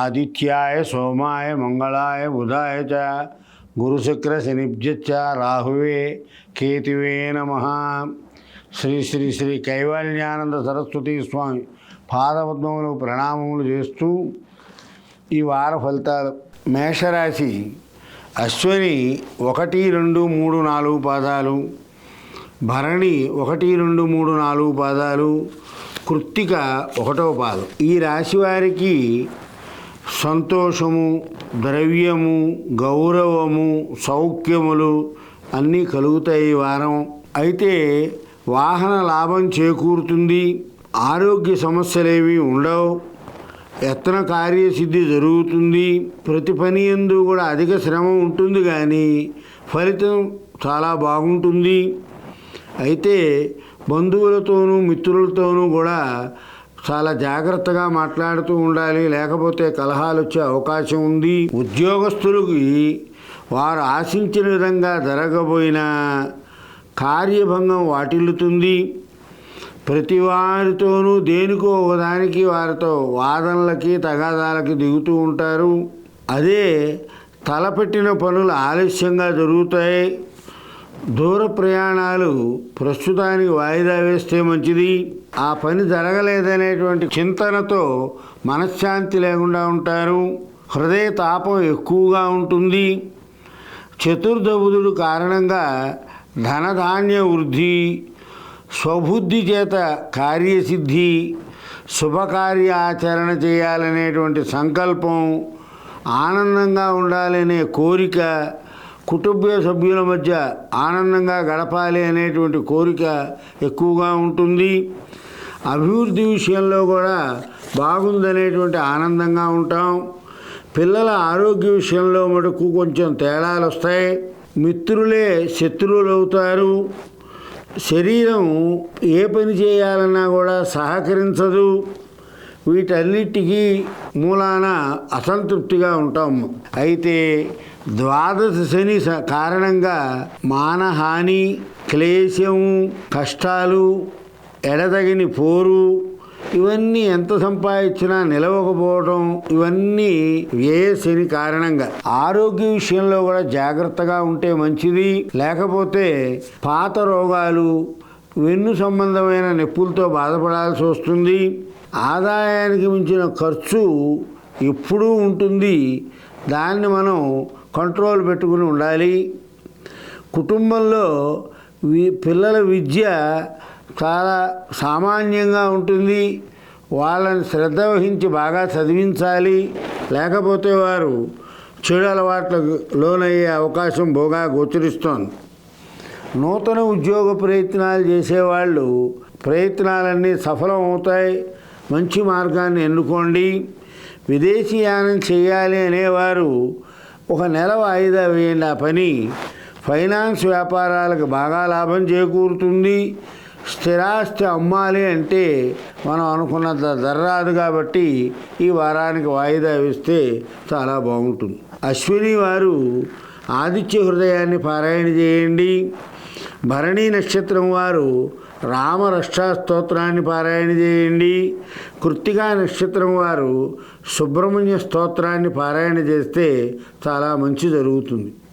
ఆదిత్యాయ సోమాయ మంగళాయ బుధాయ చ గురుశుక్ర శనిభ్యశ్చ రాహువే కేతువే నమః. శ్రీ శ్రీ శ్రీ కైవల్యానంద సరస్వతి స్వామి పాదపద్మములు ప్రణామములు చేస్తూ ఈ వార ఫలితాలు. మేషరాశి అశ్విని 1, 2, 3, 4 పాదాలు, భరణి 1, 2, 3, 4 పాదాలు, కృత్తిక 1వ పాదం. ఈ రాశి వారికి సంతోషము, ద్రవ్యము, గౌరవము, సౌఖ్యములు అన్నీ కలుగుతాయి ఈ వారం. అయితే వాహన లాభం చేకూరుతుంది. ఆరోగ్య సమస్యలేవి ఉండవు. యత్న కార్యసిద్ధి జరుగుతుంది. ప్రతి పని యందు కూడా అధిక శ్రమ ఉంటుంది, కానీ ఫలితం చాలా బాగుంటుంది. అయితే బంధువులతోనూ మిత్రులతోనూ కూడా చాలా జాగ్రత్తగా మాట్లాడుతూ ఉండాలి, లేకపోతే కలహాలు వచ్చే అవకాశం ఉంది. ఉద్యోగస్తులకి వారు ఆశించిన విధంగా జరగబోయినా కార్యభంగం వాటిల్లుతుంది. ప్రతి వారితోనూ దేనికో ఒకదానికి వారితో వాదనలకి తగాదాలకి దిగుతూ ఉంటారు. అదే తలపెట్టిన పనులు ఆలస్యంగా జరుగుతాయి. దూర ప్రయాణాలు ప్రస్తుతానికి వాయిదా వేస్తే మంచిది. ఆ పని జరగలేదనేటువంటి చింతనతో మనశ్శాంతి లేకుండా ఉంటారు. హృదయ తాపం ఎక్కువగా ఉంటుంది. చతుర్థ బుధుడు కారణంగా ధనధాన్య వృద్ధి, స్వబుద్ధి చేత కార్యసిద్ధి, శుభకార్యాచరణ చేయాలనేటువంటి సంకల్పం, ఆనందంగా ఉండాలనే కోరిక, కుటుంబ సభ్యుల మధ్య ఆనందంగా గడపాలి అనేటువంటి కోరిక ఎక్కువగా ఉంటుంది. అభివృద్ధి విషయంలో కూడా బాగుందనేటువంటి ఆనందంగా ఉంటాం. పిల్లల ఆరోగ్య విషయంలో మటుకు కొంచెం తేడాలు వస్తాయి. మిత్రులే శత్రువులు అవుతారు. శరీరం ఏ పని చేయాలన్నా కూడా సహకరించదు. వీటన్నిటికీ మూలాన అసంతృప్తిగా ఉంటాం. అయితే ద్వాదశ శని కారణంగా మానహాని, క్లేశము, కష్టాలు, ఎడతగిని పోరు, ఇవన్నీ ఎంత సంపాదించినా నిలవకపోవడం, ఇవన్నీ వ్యయ శని కారణంగా. ఆరోగ్య విషయంలో కూడా జాగ్రత్తగా ఉంటే మంచిది. లేకపోతే పాత రోగాలు, వెన్ను సంబంధమైన నొప్పులతో బాధపడాల్సి వస్తుంది. ఆదాయానికి మించిన ఖర్చు ఎప్పుడూ ఉంటుంది. దాన్ని మనం కంట్రోల్ పెట్టుకుని ఉండాలి. కుటుంబంలో పిల్లల విద్య చాలా సామాన్యంగా ఉంటుంది. వాళ్ళని శ్రద్ధ వహించి బాగా చదివించాలి. లేకపోతే వారు చెడు అలవాట్లకు లోనయ్యే అవకాశం బాగా గోచరిస్తోంది. నూతన ఉద్యోగ ప్రయత్నాలు చేసేవాళ్ళు ప్రయత్నాలన్నీ సఫలం అవుతాయి. మంచి మార్గాన్ని ఎన్నుకోండి. విదేశీయానం చేయాలి అనేవారు 1 నెల వాయిదా వేయండి. ఆ పని ఫైనాన్స్ వ్యాపారాలకు బాగా లాభం చేకూరుతుంది. స్థిరాస్తి అమ్మాలి అంటే మనం అనుకున్నంత జరరాదు, కాబట్టి ఈ వారానికి వాయిదా వేస్తే చాలా బాగుంటుంది. అశ్విని వారు ఆదిత్య హృదయాన్ని పారాయణ చేయండి. భరణి నక్షత్రం వారు రామరక్షా స్తోత్రాన్ని పారాయణ చేయండి. కృత్తికా నక్షత్రం వారు సుబ్రహ్మణ్య స్తోత్రాన్ని పారాయణ చేస్తే చాలా మంచి జరుగుతుంది.